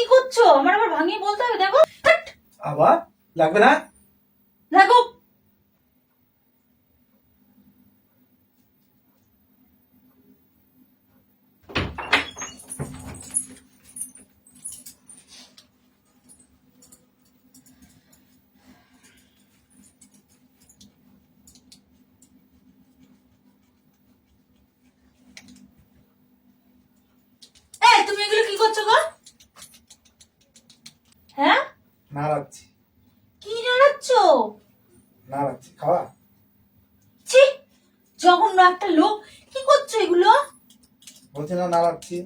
কি করছো? আমার আবার ভাঙিয়ে বলতে হবে? দেখো আবার লাগবে না। দেখো এই তুমি এগুলো কি করছো গো? হ্যাঁ, নাড়াচ্ছি কি নাড়াচ্ছো? নাড়াচ্ছি। খাওয়া? ছি, জঘন্য একটা লোক। কি করছো এগুলো? বলছি না নাড়াচ্ছি।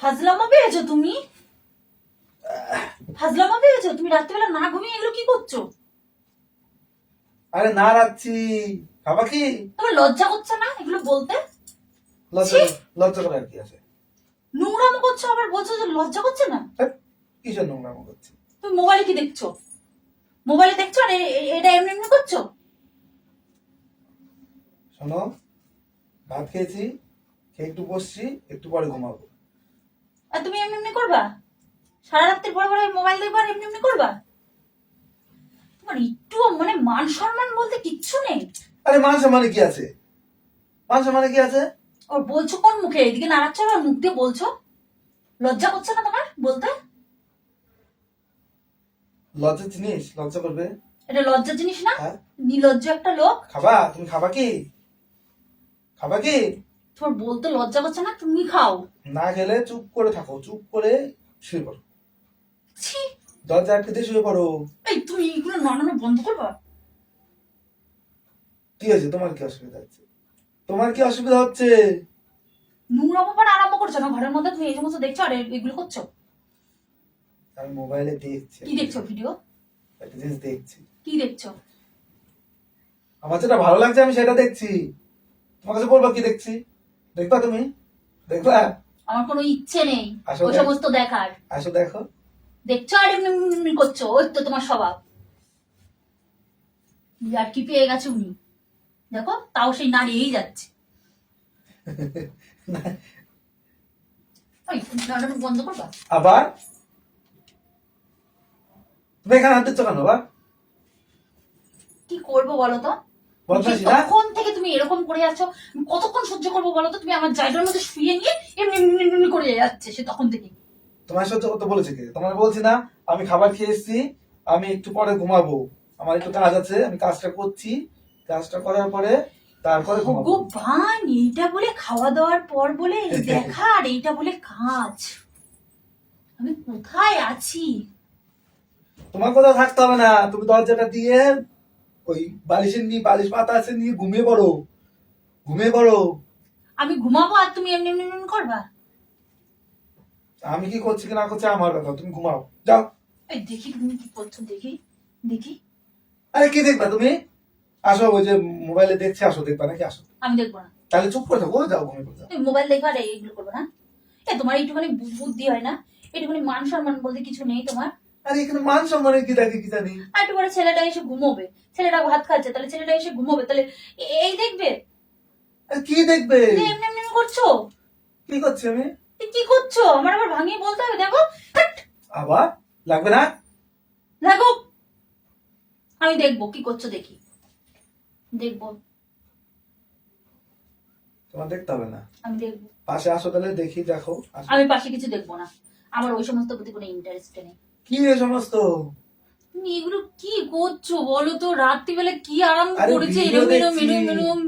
ফাজলামো পেয়েছো তুমি? ফাজলামো পেয়েছো তুমি? রাত্রিবেলা না ঘুমিয়ে এগুলো কি করছো? আরে নাড়াচ্ছি। খাবা কি? তোমার লজ্জা করছে না এগুলো বলতে? লজ্জা লজ্জা করার কি আছে? নোংরামো করছো আবার বলছো যে লজ্জা করছে না? কিসের নোংরামো করছি? তুমি মোবাইলে কি দেখছো? মোবাইলে দেখছো আর এটা এমনি এমনি করছো? শোনো, ভাত খেয়েছি, খেয়ে একটু বসছি, একটু পরে ঘুমাবো। আর তুমি এমনি এমনি করবা? সারা রাত্রি পরে পরে মোবাইল দেখবা আর এমনি এমনি করবা? তোমার একটু মানে মান সম্মান বলতে কিচ্ছু নেই। আরে মান সম্মানে কি আছে? মান সম্মানে কি আছে? ওর বলছো কোন মুখে? এদিকে নাড়াচ্ছ আর মুখ দিয়ে বলছো। লজ্জা করছে না তোমার বলতে? লজ্জা জিনিস? লজ্জা করবে? এটা লজ্জা জিনিস না? হ্যাঁ। নির্লজ্জ একটা লোক। খাবা? তুমি খাবা কি? খাবা কি? তোমার বলতে লজ্জা করছে না? তুমি খাও। না খেলে চুপ করে থাকো, চুপ করে শুয়ে পড়ো। ছি, দরজা আটকে দিয়ে শুয়ে পড়ো। এই তুমি এগুলো নাড়ানো বন্ধ করবা? কি হয়েছে? তোমার কি অসুবিধা হচ্ছে? তোমার কি অসুবিধা হচ্ছে? নোংরা ব্যাপার আরম্ভ করছো না ঘরের মধ্যে? তুমি এই সমস্ত দেখছো আর এগুলো করছো? আমি মোবাইলে দেখছি, কি দেখছো? ভিডিও? একটা জিনিস দেখছি। কি দেখছো? আমার যেটা ভালো লাগছে আমি সেটা দেখছি। তোমার কাছে বলবো কি দেখছি? দেখবা তুমি? দেখবা? আমার কোনো ইচ্ছে নেই আসলে- ওই সমস্ত দেখার। আসো দেখো। দেখছো আর এমনি এমনি এমনি করছো। ওই তো তোমার স্বভাব। আর কি পেয়ে গেছে উনি, দেখো তাও সেই নাড়িয়েই যাচ্ছে। ওই তুমি নাড়ানো বন্ধ করবা? আবার তুমি এখানে হাত দিচ্ছ কেন? আবার কি করবো বলো তো? বদমাশি যে না? তখন থেকে তুমি এরকম করে যাচ্ছ, আমি কতক্ষণ সহ্য করবো বলো তো? তুমি আমার জায়গার মধ্যে শুয়ে নিয়ে এমনি এমনি এমনি করে যাচ্ছে সে তখন থেকে। তোমার সহ্য করতে বলেছে কে? তোমার বলছি না আমি খাবার খেয়ে এসেছি, আমি একটু পরে ঘুমাবো, আমার একটু কাজ আছে, আমি কাজটা করছি, কাজটা করার পরে তারপরে ঘুমাবো। ভগবান, এইটা বলে খাওয়া দাওয়ার পর বলে এই দেখা, আর এইটা বলে কাজ? আমি কোথায় আছি? তোমার কোথাও থাকতে হবে না, তুমি দরজাটা দিয়ে ওই বালিশের নিয়ে, বালিশ পাতা আছে নিয়ে ঘুমিয়ে পড়ো, ঘুমিয়ে পড়ো। আমি ঘুমাবো আর তুমি এমনি এমনি এমনি করবা? আমি কি করছি কি না করছি আমার ব্যাপার, তুমি ঘুমাও যাও। এই দেখি তুমি কি করছো, দেখি দেখি। আরে কি দেখবা তুমি? আসো, ওই যে মোবাইলে দেখছি, আসো দেখবা নাকি? আসো। আমি দেখবো না। তাহলে চুপ করে থাকো, যাও ঘুমিয়ে পড়ে যাও। তুমি মোবাইল দেখো আর এইগুলো করবো না? এ তোমার একটুখানি বুদ্ধি হয় না? একটুখানি মান সম্মান বলতে কিছু নেই তোমার? আরে এখানে মান সম্মানের কি দেখে কি জানি? আর একটু করে ছেলেটা এসে ঘুমোবে, ছেলেটা ভাত খাচ্ছে, তাহলে ছেলেটা এসে ঘুমোবে, তাহলে এই দেখবে আরে কি দেখবে? যে এমনি এমনি করছো। কি করছি আমি? এ কি করছো? আমার আবার ভাঙিয়ে বলতে হবে? দেখো হাট, আবার লাগবে না। দেখো আমি দেখবো কি করছো, দেখি দেখবো। তোমার দেখতে হবে না, আমি দেখবো। পাশে আসো তাহলে দেখি, দেখো আসো। আমি পাশে কিছু দেখবো না। আমার ওই সমস্ত প্রতি কোনো ইন্টারেস্ট নেই। কি এ সমস্ত? তুমি এগুলো কি করছো বলো তো? রাত্রিবেলা কি আরাম আরে করেছে ভিডিও এরম এরম দেখছি। এরম এরম।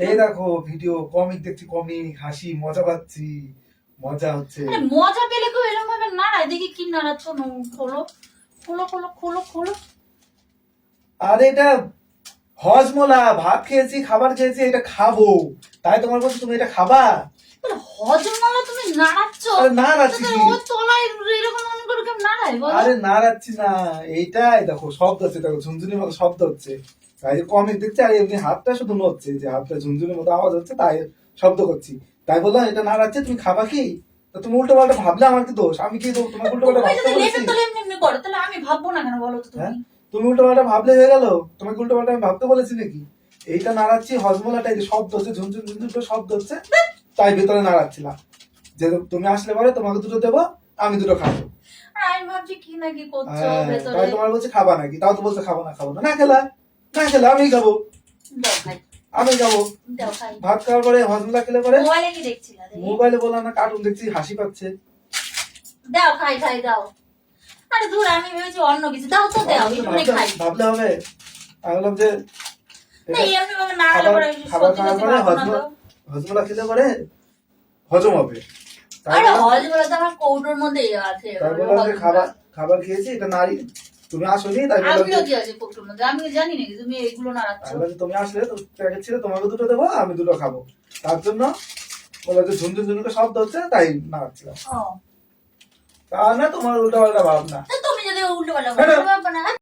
এই দেখো ভিডিও, কমিক দেখছি, কমিক, হাসি মজা পাচ্ছি, মজা হচ্ছে। আরে মজা পেলে কেউ এরম ভাবে নাড়ায়? দেখি কি নাড়াচ্ছ। খোলো খোলো খোলো খোলো খোলো। আরে এটা হজমোলা, ভাত খেয়েছি, খাবার খেয়েছি, এটা খাবো, তাই তোমার বলছি তুমি এটা খাবা। হজমালা তুমি নাড়াচ্ছ? আরে নাড়াচ্ছি কি? ও তলায় এরকম মনে করে কেউ নাড়ায় বলো? আরে নাড়াচ্ছি না, এইটাই দেখো শব্দ হচ্ছে, দেখো ঝুনঝুনির মতো শব্দ হচ্ছে, তাই যে কমিক দেখছি, আর এমনি হাতটা শুধু নড়ছে, যে হাতটা ঝুনঝুনির মতো আওয়াজ হচ্ছে, তাই শব্দ করছি, তাই বললাম এটা নাড়াচ্ছে, তুমি খাবা কি? তো তুমি উল্টো পাল্টা ভাবলে আমার কি দোষ? আমি কি তোমাকে উল্টো পাল্টা তুমি ভাবতে যদি বলেছি? লেপের তলে এমনি এমনি করো তাহলে আমি ভাববো না কেন বলো তো? তুমি হ্যাঁ, তুমি উল্টো পাল্টা ভাবলে হয়ে গেল? তোমাকে উল্টো পাল্টা আমি ভাবতে বলেছি নাকি? এইটা নাড়াচ্ছি, হজমোলাটা এই যে শব্দ হচ্ছে, ঝুনঝুন ঝুনঝুন করে শব্দ হচ্ছে, তাই ভেতরে নাড়াচ্ছিলাম। যে তুমি আসলে পরে তোমাকে দুটো দেবো, আমি দুটো খাবো। আর আমি ভাবছি কি না কি করছো হ্যাঁ, ভেতরে। তাই তোমার বলছে খাবা নাকি, তাও তো বলছে খাবো না খাবো না, না খেলা না খেলা আমি খাবো, দাও খাই, আমি খাবো। দাও খাই। ভাত খাওয়ার পরে হজমলা খেলে পরে মোবাইলে কি দেখছিলা দেখি? মোবাইলে বললাম না কার্টুন দেখছি, হাসি পাচ্ছে। দাও খাই খাই দাও। আরে দূর, আমি ভেবেছি অন্য কিছু, দাও তো দাও, একটু খাই। ভাবলে হবে, আমি বললাম যে না এমনি ভাবে না হলে পরে খাবার সত্যি খাওয়ার সত্যি পরে পারবো না তো। হজমলা খেলে পরে হজম হবে। তাই আরে বললাম- হল বলে তো আমার কৌটোর মধ্যে আছে। তাই বললাম যে খাবার খেয়েছি, এটা নারী, তুমি আসোনি, তাই বললাম আমিও যে কি আছে কৌটোর মধ্যে, আমি জানি নাকি তুমি এইগুলো নাড়াচ্ছ। আমি বললাম যে তুমি আসলে তো প্যাকেট ছিল, তোমাকে দুটো দেবো, আমি দুটো খাবো, তার জন্য বললাম যে ঝুনঝুন ঝুনকে শব্দ হচ্ছে তাই নাড়াচ্ছিলাম। ও তা না তোমার উল্টা পাল্টা ভাবনা। তা তুমি যদি উল্টো পাল্টা হ্যাঁ। বলো, না